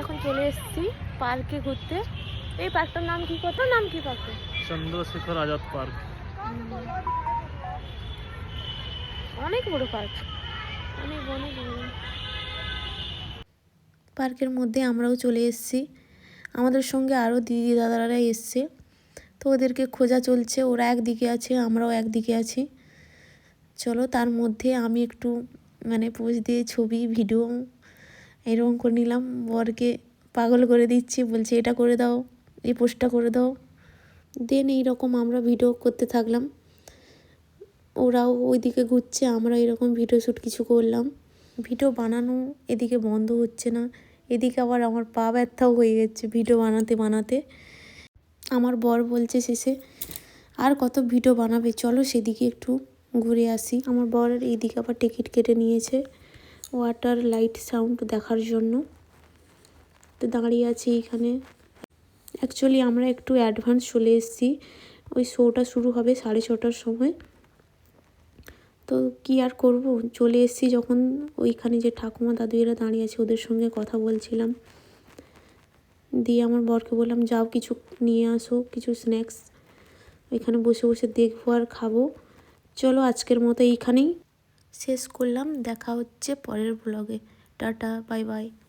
এখন চলে এসেছি পার্কে ঘুরতে। এই পার্কটার নাম কি, কত নাম কি পার্কে? চন্দ্রশেখর আজাদ পার্ক। অনেক বড় পার্ক, অনেক অনেক বড়। পার্কের মধ্যে আমরাও চলে এসেছি। আমাদের সঙ্গে আরও দিদি দাদারা এসছে, তো ওদেরকে খোঁজা চলছে। ওরা একদিকে আছে, আমরাও একদিকে আছি। চলো, তার মধ্যে আমি একটু পোজ দিয়ে ছবি ভিডিও এরকম করে নিলাম। বরকে পাগল করে দিচ্ছি, বলছে এটা করে দাও, এই পোস্টটা করে দাও। দেন এইরকম আমরা ভিডিও করতে থাকলাম। ওরাও ওইদিকে ঘুরছে, আমরা এরকম ভিডিও শ্যুট কিছু করলাম। ভিডিও বানানো এদিকে বন্ধ হচ্ছে না, এদিকে আবার আমার পা ব্যথাও হয়ে যাচ্ছে ভিডিও বানাতে বানাতে। আমার বর বলছে শেষে, আর কত ভিডিও বানাবে, চলো সেদিকে একটু ঘুরে আসি। আমার বর এইদিকে আবার টিকিট কেটে নিয়েছে ওয়াটার লাইট সাউন্ড দেখার জন্য। তো দাঁড়িয়ে আছি এখানে। অ্যাকচুয়ালি আমরা একটু অ্যাডভান্স চলে এসেছি, ওই শোটা শুরু হবে 6:30টার সময়। তো কি আর করব, চলে এসেছি যখন, ওইখানে যে ঠাকুমা দাদু এরা দাঁড়িয়ে আছে ওদের সঙ্গে কথা বলছিলাম। দিয়ে আমার বরকে বললাম যাও কিছু নিয়ে আসো, কিছু স্ন্যাক্স, ওইখানে বসে বসে দেখবো আর খাবো। চলো আজকের মতো এইখানেই শেষ করলাম, দেখা হচ্ছে পরের ব্লগে। Tata, bye bye.